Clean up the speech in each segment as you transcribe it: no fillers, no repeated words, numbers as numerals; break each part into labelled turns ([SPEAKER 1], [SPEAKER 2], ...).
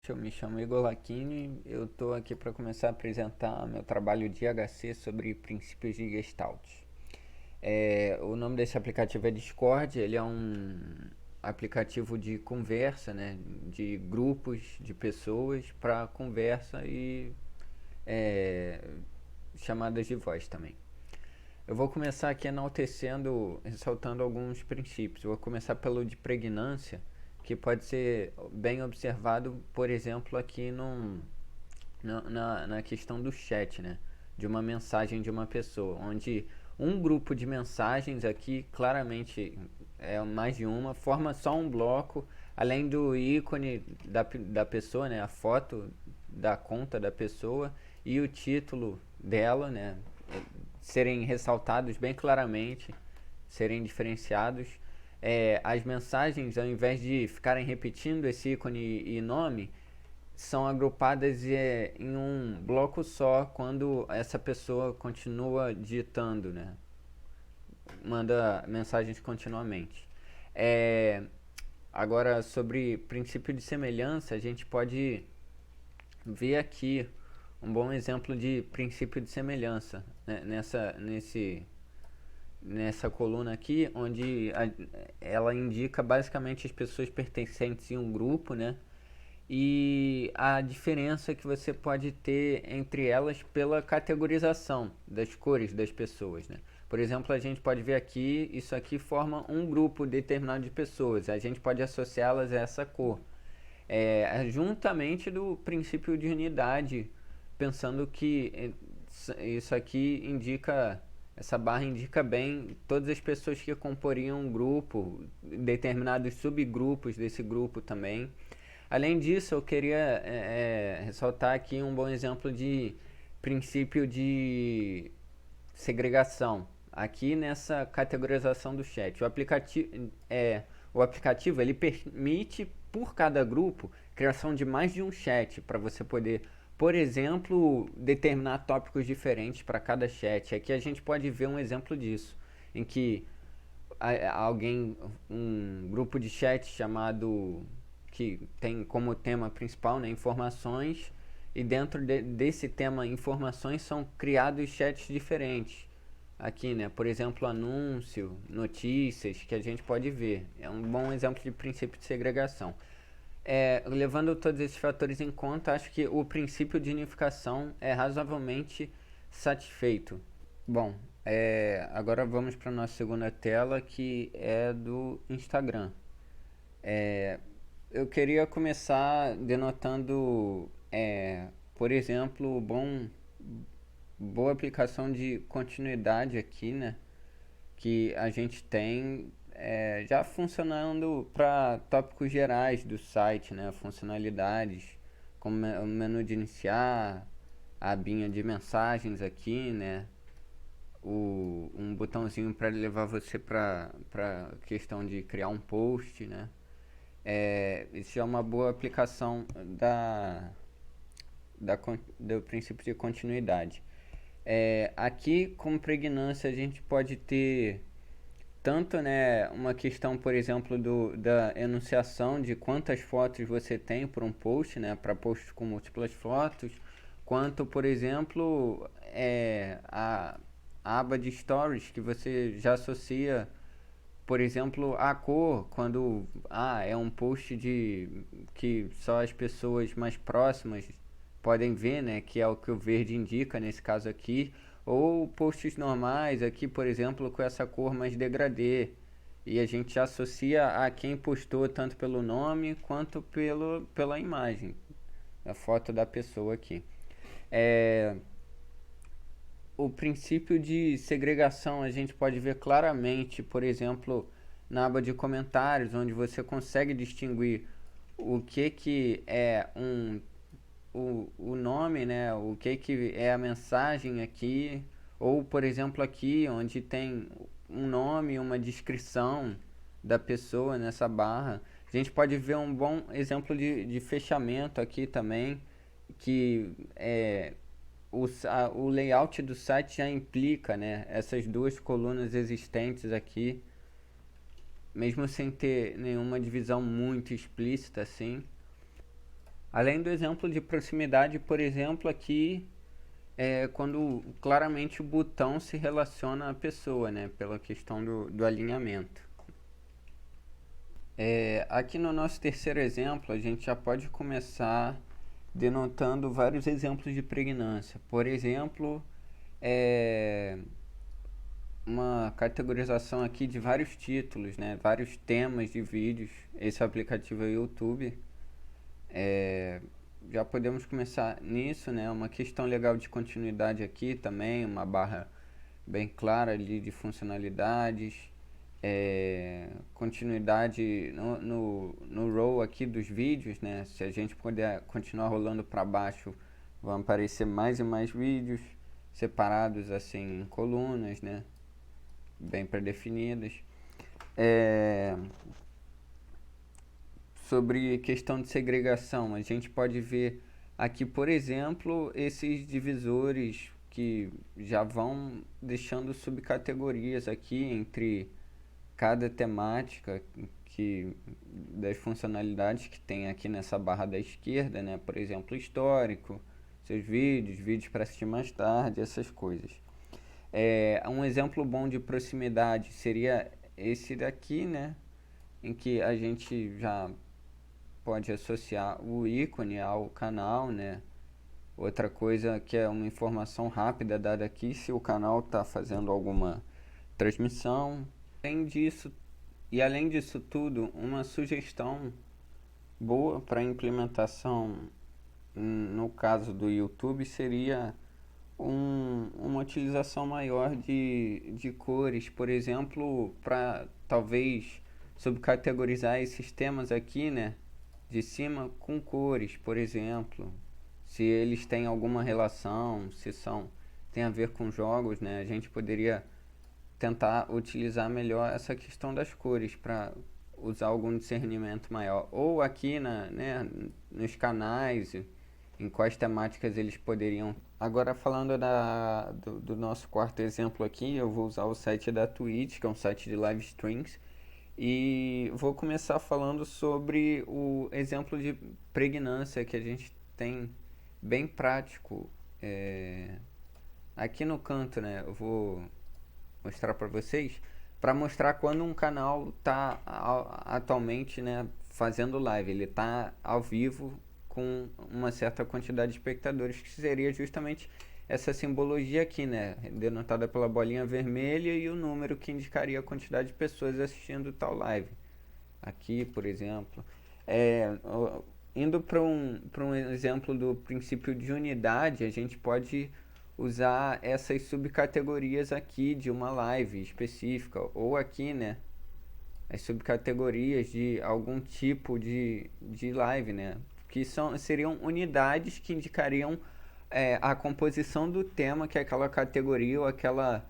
[SPEAKER 1] Eu me chamo Igor Lacchini, eu estou aqui para começar a apresentar meu trabalho de HC sobre princípios de Gestalt. O nome desse aplicativo é Discord, ele é um aplicativo de conversa, né, de grupos de pessoas para conversa e é, chamadas de voz também. Eu vou começar aqui enaltecendo, ressaltando alguns princípios. Eu vou começar pelo de pregnância, que pode ser bem observado, por exemplo, aqui na questão do chat, né? De uma mensagem de uma pessoa, onde um grupo de mensagens aqui, claramente é mais de uma, forma só um bloco, além do ícone da pessoa, né? A foto da conta da pessoa e o título dela, né? Serem ressaltados bem claramente, serem diferenciados. As mensagens, ao invés de ficarem repetindo esse ícone e nome, são agrupadas em um bloco só quando essa pessoa continua digitando, né? Manda mensagens continuamente. É, Agora, sobre princípio de semelhança, a gente pode ver aqui um bom exemplo de princípio de semelhança, né? Nessa coluna aqui, onde ela indica basicamente as pessoas pertencentes em um grupo, né? E a diferença que você pode ter entre elas pela categorização das cores das pessoas, né? Por exemplo, a gente pode ver aqui, isso aqui forma um grupo determinado de pessoas, a gente pode associá-las a essa cor. Juntamente do princípio de unidade, pensando que isso aqui indica, essa barra indica bem todas as pessoas que comporiam um grupo, determinados subgrupos desse grupo também. Além disso, eu queria ressaltar aqui um bom exemplo de princípio de segregação. Aqui nessa categorização do chat, o aplicativo ele permite por cada grupo criação de mais de um chat para você poder, por exemplo, determinar tópicos diferentes para cada chat. Aqui a gente pode ver um exemplo disso, em que um grupo de chat chamado que tem como tema principal, né, informações, e dentro desse tema informações são criados chats diferentes. Aqui, né, por exemplo, anúncio, notícias, que a gente pode ver. É um bom exemplo de princípio de segregação. Levando todos esses fatores em conta, acho que o princípio de unificação é razoavelmente satisfeito. Bom, agora vamos para a nossa segunda tela, que é do Instagram. É, eu queria começar denotando, por exemplo, boa aplicação de continuidade aqui, né? Que a gente tem já funcionando para tópicos gerais do site, né? Funcionalidades como o menu de iniciar, a abinha de mensagens aqui, né? Um botãozinho para levar você para questão de criar um post, né? Isso já é uma boa aplicação do princípio de continuidade. Aqui, com pregnância, a gente pode ter tanto, né, uma questão, por exemplo, da enunciação de quantas fotos você tem por um post, né, para posts com múltiplas fotos, quanto, por exemplo, a aba de stories que você já associa, por exemplo, a cor, quando é um post de que só as pessoas mais próximas podem ver, né, que é o que o verde indica nesse caso aqui, ou posts normais aqui, por exemplo, com essa cor mais degradê. E a gente associa a quem postou tanto pelo nome quanto pela imagem, a foto da pessoa aqui. É, o princípio de segregação a gente pode ver claramente, por exemplo, na aba de comentários, onde você consegue distinguir o que é o nome, né? O que é a mensagem aqui, ou por exemplo aqui, onde tem um nome, uma descrição da pessoa nessa barra. A gente pode ver um bom exemplo de fechamento aqui também, que o layout do site já implica, né, essas duas colunas existentes aqui, mesmo sem ter nenhuma divisão muito explícita assim. Além do exemplo de proximidade, por exemplo, aqui é quando claramente o botão se relaciona à pessoa, né? Pela questão do alinhamento. Aqui no nosso terceiro exemplo, a gente já pode começar denotando vários exemplos de pregnância. Por exemplo, é, uma categorização aqui de vários títulos, né? Vários temas de vídeos. Esse aplicativo é o YouTube. Já podemos começar nisso, né? Uma questão legal de continuidade aqui também, uma barra bem clara ali de funcionalidades, continuidade no row aqui dos vídeos, né? Se a gente puder continuar rolando para baixo, vão aparecer mais e mais vídeos separados assim em colunas, né? Bem pré-definidas. Sobre questão de segregação, a gente pode ver aqui, por exemplo, esses divisores que já vão deixando subcategorias aqui entre cada temática que das funcionalidades que tem aqui nessa barra da esquerda, né? Por exemplo, histórico, seus vídeos, vídeos para assistir mais tarde, essas coisas. Um exemplo bom de proximidade seria esse daqui, né? Em que a gente já pode associar o ícone ao canal, né? Outra coisa que é uma informação rápida dada aqui se o canal está fazendo alguma transmissão. Além disso tudo, uma sugestão boa para implementação no caso do YouTube seria uma utilização maior de cores, por exemplo, para talvez subcategorizar esses temas aqui, né, de cima com cores, por exemplo, se eles têm alguma relação, se são tem a ver com jogos, né, a gente poderia tentar utilizar melhor essa questão das cores para usar algum discernimento maior, ou aqui né, nos canais, em quais temáticas eles poderiam. Agora falando do nosso quarto exemplo aqui, eu vou usar o site da Twitch, que é um site de live streams, e vou começar falando sobre o exemplo de pregnância que a gente tem bem prático. Aqui no canto, né, eu vou mostrar para vocês, para mostrar quando um canal está atualmente, né, fazendo live, ele está ao vivo com uma certa quantidade de espectadores, que seria justamente essa simbologia aqui, né, denotada pela bolinha vermelha e o número que indicaria a quantidade de pessoas assistindo tal live. Aqui, por exemplo, indo para um exemplo do princípio de unidade, a gente pode usar essas subcategorias aqui de uma live específica, ou aqui, né, as subcategorias de algum tipo de live, né, que seriam unidades que indicariam a composição do tema que aquela categoria ou aquela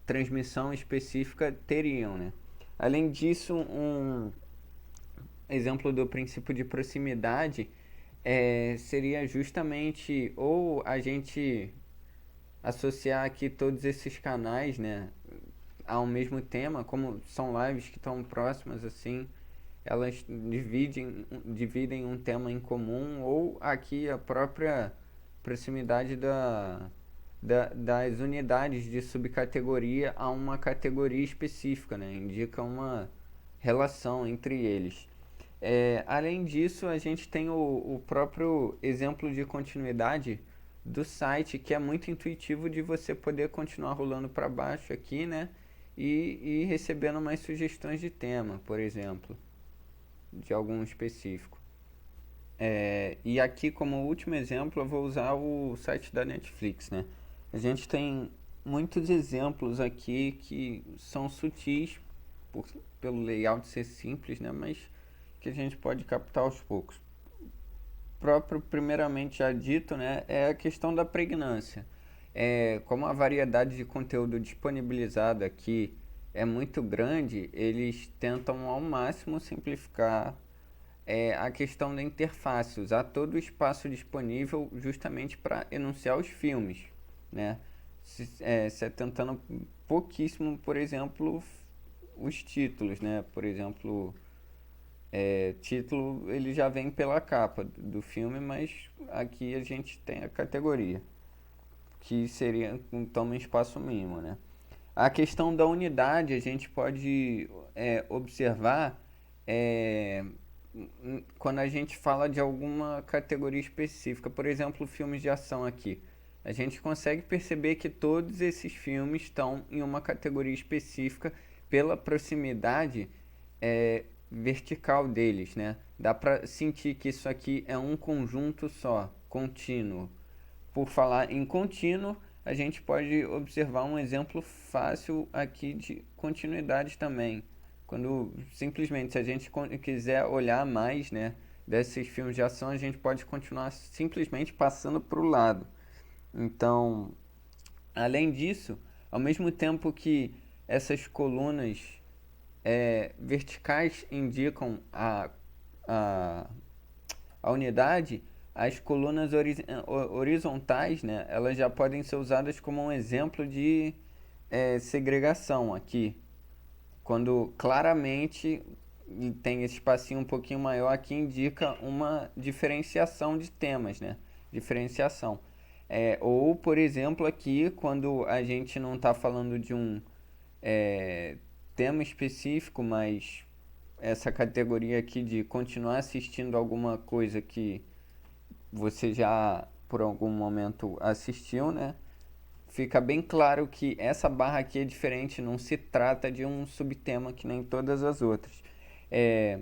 [SPEAKER 1] transmissão específica teriam, né. Além disso, um exemplo do princípio de proximidade seria justamente ou a gente associar aqui todos esses canais, né, ao mesmo tema, como são lives que estão próximas assim, elas dividem um tema em comum, ou aqui a própria proximidade das unidades de subcategoria a uma categoria específica, né, indica uma relação entre eles. Além disso, a gente tem o próprio exemplo de continuidade do site, que é muito intuitivo de você poder continuar rolando para baixo aqui, né? E recebendo mais sugestões de tema, por exemplo, de algum específico. E aqui, como último exemplo, eu vou usar o site da Netflix, né? A gente tem muitos exemplos aqui que são sutis pelo layout ser simples, né? Mas que a gente pode captar aos poucos. Próprio primeiramente já dito, né, é a questão da pregnância. Como a variedade de conteúdo disponibilizado aqui é muito grande, eles tentam ao máximo simplificar a questão da interface, usar todo o espaço disponível justamente para enunciar os filmes, né? Se atentando pouquíssimo, por exemplo, os títulos, né? Por exemplo, Título ele já vem pela capa do filme, mas aqui a gente tem a categoria, que seria toma um espaço mínimo, né? A questão da unidade a gente pode observar é, quando a gente fala de alguma categoria específica, por exemplo, filmes de ação aqui. A gente consegue perceber que todos esses filmes estão em uma categoria específica pela proximidade vertical deles, né? Dá pra sentir que isso aqui é um conjunto só, contínuo. Por falar em contínuo, a gente pode observar um exemplo fácil aqui de continuidade também. Quando simplesmente, se a gente quiser olhar mais, né, desses filmes de ação, a gente pode continuar simplesmente passando para o lado. Então, além disso, ao mesmo tempo que essas colunas verticais indicam a, a unidade, as colunas horizontais, né, elas já podem ser usadas como um exemplo de segregação aqui. Quando claramente tem esse espacinho um pouquinho maior aqui, indica uma diferenciação de temas, né? Diferenciação. Ou, por exemplo, aqui, quando a gente não está falando de um é, tema específico, mas essa categoria aqui de continuar assistindo alguma coisa que você já por algum momento assistiu, né? Fica bem claro que essa barra aqui é diferente, não se trata de um subtema que nem todas as outras. É,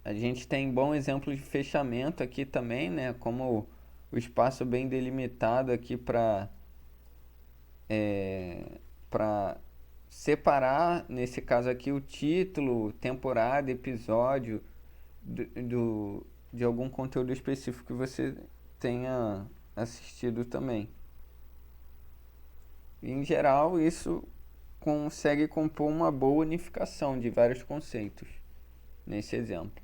[SPEAKER 1] a gente tem bom exemplo de fechamento aqui também, né? Como o espaço bem delimitado aqui para separar, nesse caso aqui, o título, temporada, episódio de algum conteúdo específico que você tenha assistido também. Em geral, isso consegue compor uma boa unificação de vários conceitos nesse exemplo.